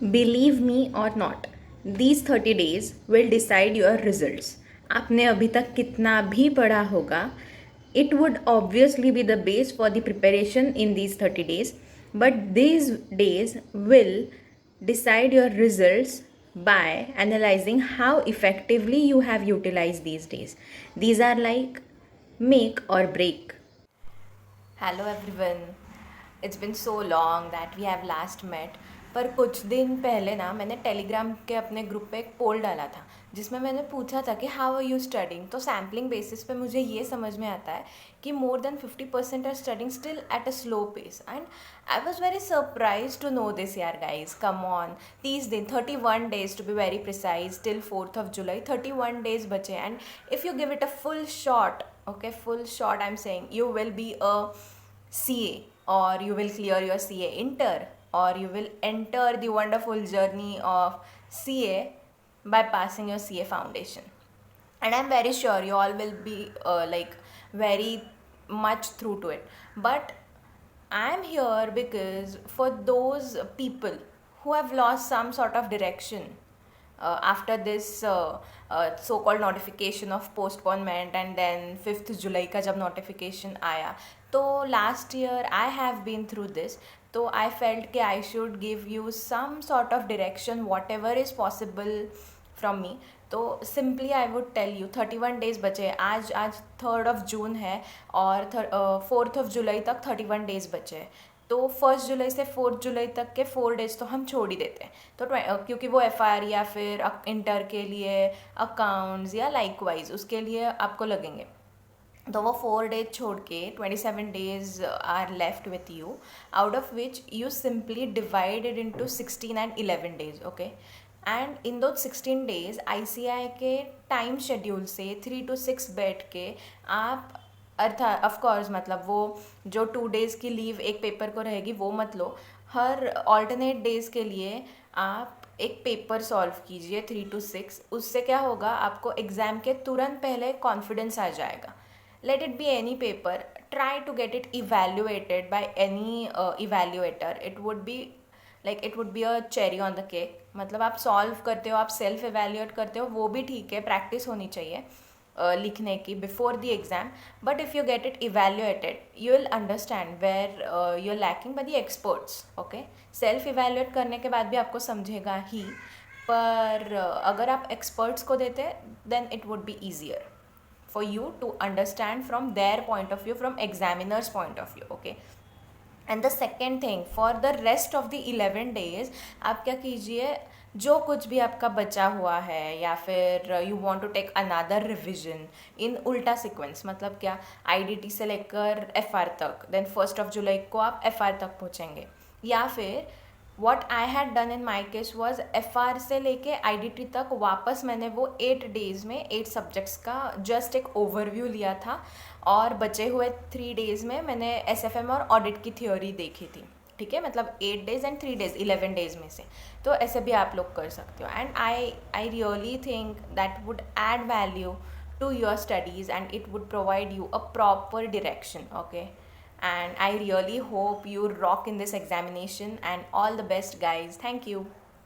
Believe me और not, these 30 days will decide your results. आपने अभी तक कितना भी पढ़ा होगा, it would obviously be the base for the preparation in these 30 days, but these days will decide your results by analyzing how effectively you have utilized these days. These are like make or break. Hello everyone. It's been so long that we have last met. पर कुछ दिन पहले ना मैंने Telegram के अपने group पे एक पोल डाला था जिसमें मैंने पूछा था कि हाउ आर यू स्टडिंग. तो सैम्पलिंग बेसिस पे मुझे ये समझ में आता है कि more than 50% are studying still at a slow pace. And I was very surprise to know this यार गाइज. कम ऑन, 30 दिन, 31 days to be very precise, till 4th of July. 31 days बचे. And if you give it a full shot, okay, full shot, I'm saying you will be a CA, or you will clear your CA inter, or you will enter the wonderful journey of CA by passing your CA foundation. And I'm very sure you all will be like very much through to it. But I'm here because for those people who have lost some sort of direction after this so-called notification of postponement, and then 5th July का जब notification आया, तो last year I have been through this. तो I felt कि I should give you some sort of direction, whatever is possible from me. तो simply I would tell you, 31 days बचे. आज 3rd of June है और 4th of July तक 31 days बचे. तो 1st July से 4th July तक के 4 days तो हम छोड़ ही देते हैं. तो क्योंकि वो FR या फिर इंटर के लिए अकाउंट्स या लाइकवाइज उसके लिए आपको लगेंगे. तो वो 4 days छोड़ के 27 days are left with you, out of which you simply divided into 16 and 11 days. Okay. And in दो 16 days ICI के टाइम शेड्यूल से 3 to 6 बैठ के आप, अर्थात ऑफकोर्स मतलब वो जो 2 days की लीव एक पेपर को रहेगी वो मत लो. हर ऑल्टरनेट डेज के लिए आप एक पेपर सॉल्व कीजिए 3 to 6. उससे क्या होगा, आपको एग्ज़ाम के तुरंत पहले कॉन्फिडेंस आ जाएगा. let it be any paper, try to get it evaluated by any evaluator. It would be a cherry on the cake. मतलब आप सॉल्व करते हो, आप सेल्फ एवेल्यूएट करते हो, वो भी ठीक है, प्रैक्टिस होनी चाहिए लिखने की before the exam. But if you get it evaluated you will understand where you are lacking by the experts. Okay. Self evaluate करने के बाद भी आपको समझेगा ही, पर अगर आप एक्सपर्ट्स को देते then it would be easier for you to understand from their point of view, from examiner's point of view. Okay. And the second thing, for the rest of the 11 days आप क्या कीजिए, जो कुछ भी आपका बचा हुआ है या फिर you want to take another revision in उल्टा सीक्वेंस. मतलब क्या, IDT से लेकर FR तक, देन 1st of July को आप FR तक पहुँचेंगे. या फिर what I had done in my case was FR से लेके IDT तक वापस मैंने वो 8 days में 8 सब्जेक्ट्स का जस्ट एक ओवरव्यू लिया था, और बचे हुए 3 days में मैंने SFM और ऑडिट की थ्योरी देखी थी. ठीक है, मतलब 8 days and 3 days 11 days में से. तो ऐसे भी आप लोग कर सकते हो. And I really think that would add value to your studies and it would provide you a proper direction. Okay. And I really hope you rock in this examination, and all the best guys. Thank you.